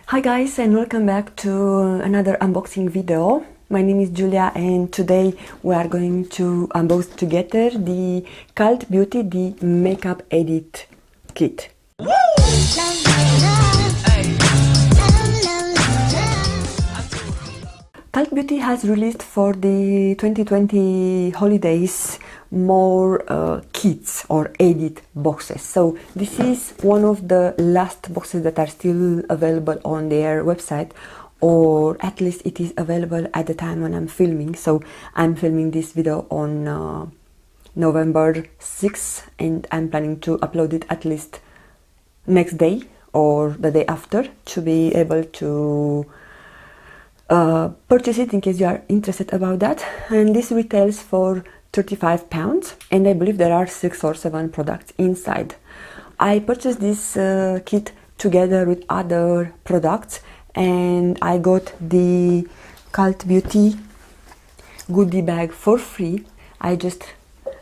Hi guys, and welcome back to another unboxing video. My name is Julia and today we are going to unbox together the Cult Beauty the Makeup Edit Kit. Cult Beauty has released for the 2020 holidays more kits or edit boxes. So this is one of the last boxes that are still available on their website, or at least it is available at the time when I'm filming. So I'm filming this video on November 6th and I'm planning to upload it at least next day or the day after to be able to purchase it in case you are interested about that. And this retails for £35 and I believe there are 6 or 7 products inside. I purchased this kit together with other products and I got the Cult Beauty goodie bag for free. I just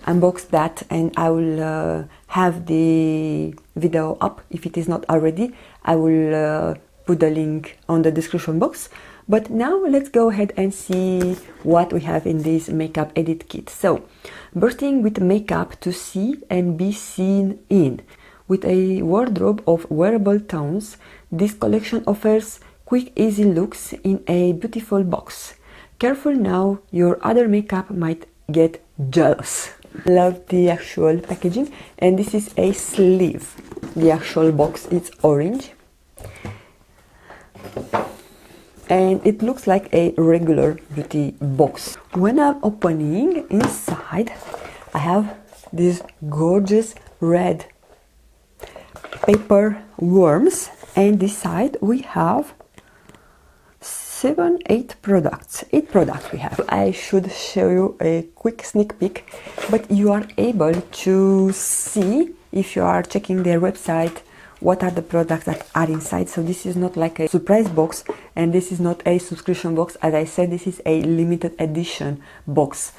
unboxed that and I will have the video up if it is not already. I will put the link on the description box. But now let's go ahead and see what we have in this makeup edit kit. So, bursting with makeup to see and be seen in. With a wardrobe of wearable tones, this collection offers quick, easy looks in a beautiful box. Careful now, your other makeup might get jealous. Love the actual packaging, and this is a sleeve. The actual box is orange. And it looks like a regular beauty box. When I'm opening inside, I have these gorgeous red paper worms, and this side we have 8 products we have. I should show you a quick sneak peek, but you are able to see if you are checking their website what are the products that are inside. So this is not like a surprise box and this is not a subscription box. As I said, this is a limited edition box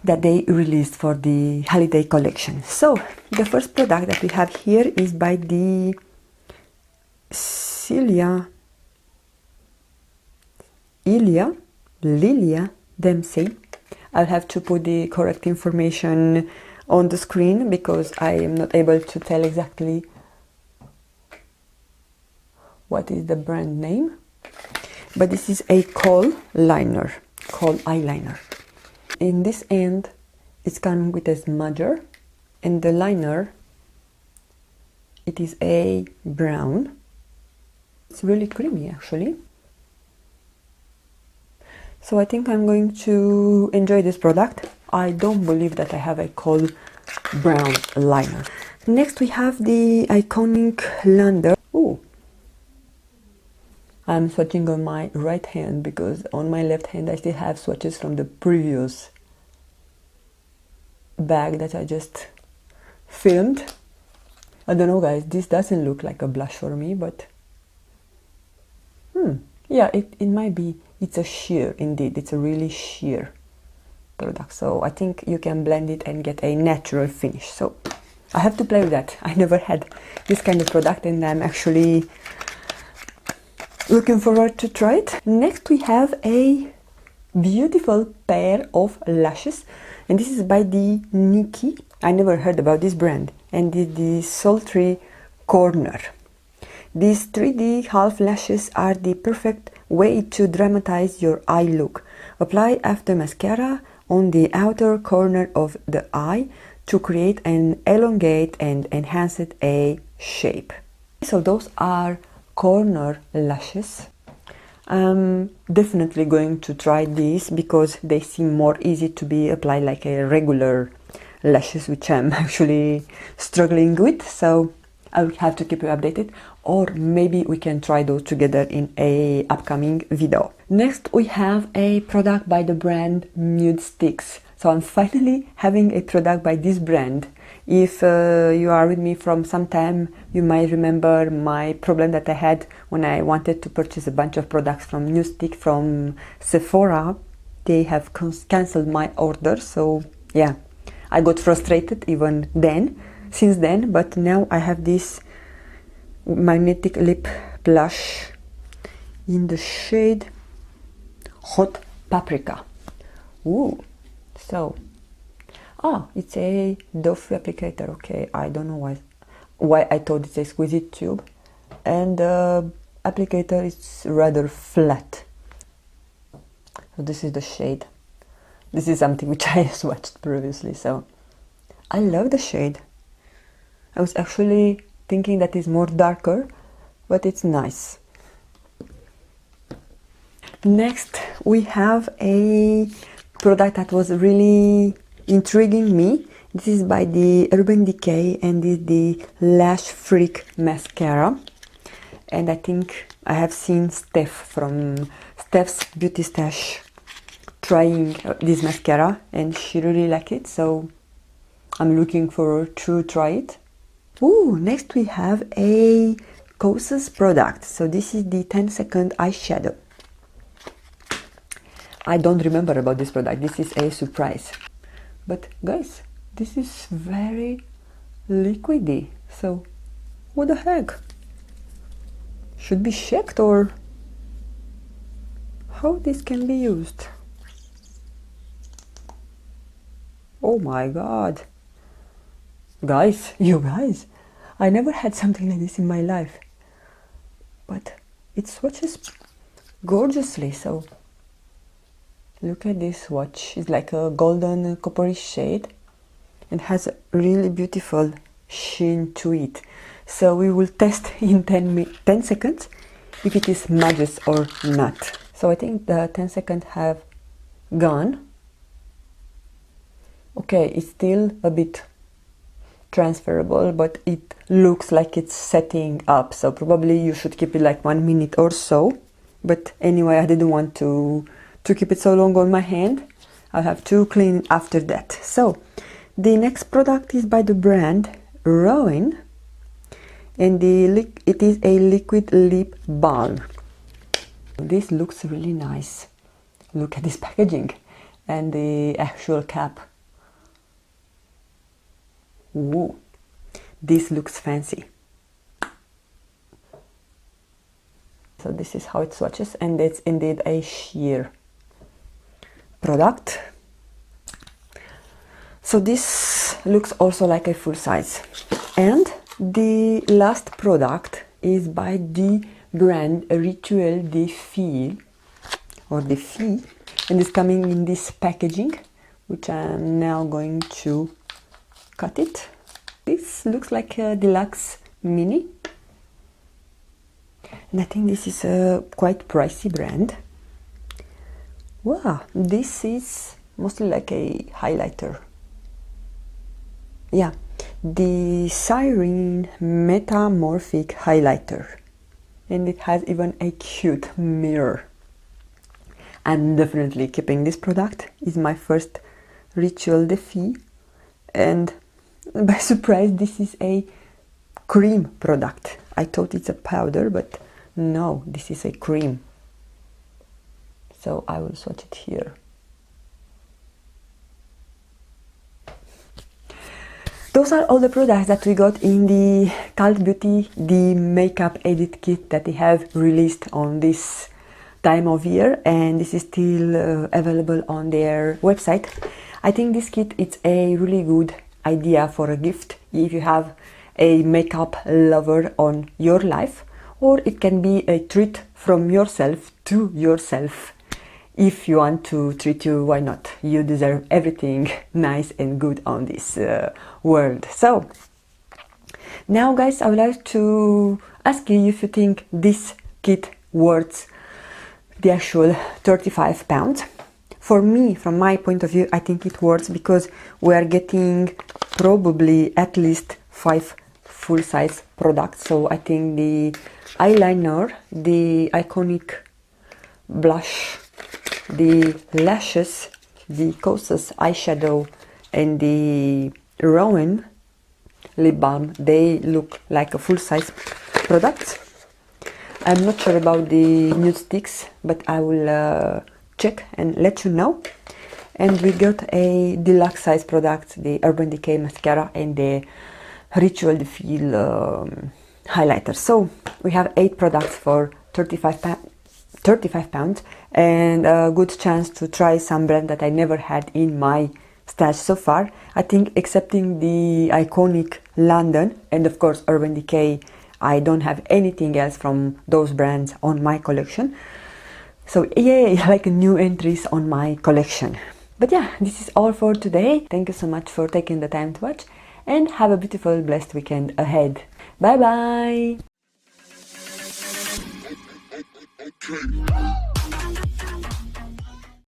that they released for the holiday collection. So the first product that we have here is by the Jillian Dempsey. I'll have to put the correct information on the screen because I am not able to tell exactly what is the brand name, but this is a Khôl eyeliner. In this end it's coming with a smudger, and the liner, it is a brown. It's really creamy actually, so I think I'm going to enjoy this product. I don't believe that I have a Khôl brown liner. Next we have the iconic Lander. Ooh, I'm swatching on my right hand because on my left hand I still have swatches from the previous bag that I just filmed. I don't know guys, this doesn't look like a blush for me, but yeah, it might be. It's a sheer, indeed, it's a really sheer product, so I think you can blend it and get a natural finish. So I have to play with that. I never had this kind of product and I'm actually looking forward to try it. Next we have a beautiful pair of lashes, and this is by the Nikki. I never heard about this brand, and the Sultry corner. These 3D half lashes are the perfect way to dramatize your eye look. Apply after mascara on the outer corner of the eye to create an elongate and enhanced a shape. So those are corner lashes. I'm definitely going to try these because they seem more easy to be applied like a regular lashes, which I'm actually struggling with. So I'll have to keep you updated, or maybe we can try those together in a upcoming video. Next we have a product by the brand Nudestix. So I'm finally having a product by this brand. If you are with me from some time, you might remember my problem that I had when I wanted to purchase a bunch of products from Nudestix from Sephora. They have cancelled my order, so yeah, I got frustrated even then, since then, but now I have this magnetic lip blush in the shade Hot Paprika. Ooh, so, it's a doe-free applicator. Okay, I don't know why I thought it's a squeezy tube, and the applicator is rather flat. So this is the shade. This is something which I swatched previously, so I love the shade. I was actually thinking that it's more darker, but it's nice. Next, we have a product that was really intriguing me. This is by the Urban Decay, and is the Lash Freak mascara. And I think I have seen Steph from Steph's Beauty Stash trying this mascara, and she really liked it, so I'm looking forward to try it. Ooh, next we have a KOSAS product. So this is the 10-second eyeshadow. I don't remember about this product. This is a surprise. But guys, this is very liquidy. So what the heck? Should be checked, or how this can be used? Oh my god. Guys, you guys, I never had something like this in my life. But it swatches gorgeously, so look at this swatch. It's like a golden coppery shade and has a really beautiful sheen to it. So we will test in 10 seconds if it is matches or not. So I think the 10 seconds have gone. Okay, it's still a bit transferable, but it looks like it's setting up, so probably you should keep it like 1 minute or so. But anyway, I didn't want to keep it so long on my hand. I'll have to clean after that. So the next product is by the brand ROEN, and it is a liquid lip balm. This looks really nice. Look at this packaging and the actual cap. Ooh, this looks fancy. So this is how it swatches, and it's indeed a sheer product. So this looks also like a full size. And the last product is by the brand Rituel de Fille, or the Fille, and it's coming in this packaging, which I'm now going to cut it. This looks like a deluxe mini, and I think this is a quite pricey brand. Wow, this is mostly like a highlighter. Yeah, the Siren Metamorphic highlighter, and it has even a cute mirror. I'm definitely keeping this product. It's my first Rituel de Fille, and by surprise this is a cream product. I thought it's a powder, but no, this is a cream. So I will swatch it here. Those are all the products that we got in the Cult Beauty, the makeup edit kit that they have released on this time of year, and this is still available on their website. I think this kit is a really good idea for a gift if you have a makeup lover on your life, or it can be a treat from yourself to yourself. If you want to treat you, why not? You deserve everything nice and good on this world. So now guys, I would like to ask you if you think this kit worth the actual £35. For me, from my point of view, I think it works because we are getting probably at least 5 full-size products. So I think the eyeliner, the iconic blush, the lashes, the KOSAS eyeshadow, and the ROEN lip balm, they look like a full-size product. I'm not sure about the Nudestix, but I will check and let you know. And we got a deluxe size product, the Urban Decay mascara and the Rituel de Fille highlighter. So we have 8 products for £35. £35 and a good chance to try some brand that I never had in my stash so far. I think excepting the iconic London and of course Urban Decay, I don't have anything else from those brands on my collection. So yay, like new entries on my collection. But yeah, this is all for today. Thank you so much for taking the time to watch and have a beautiful, blessed weekend ahead. Bye bye!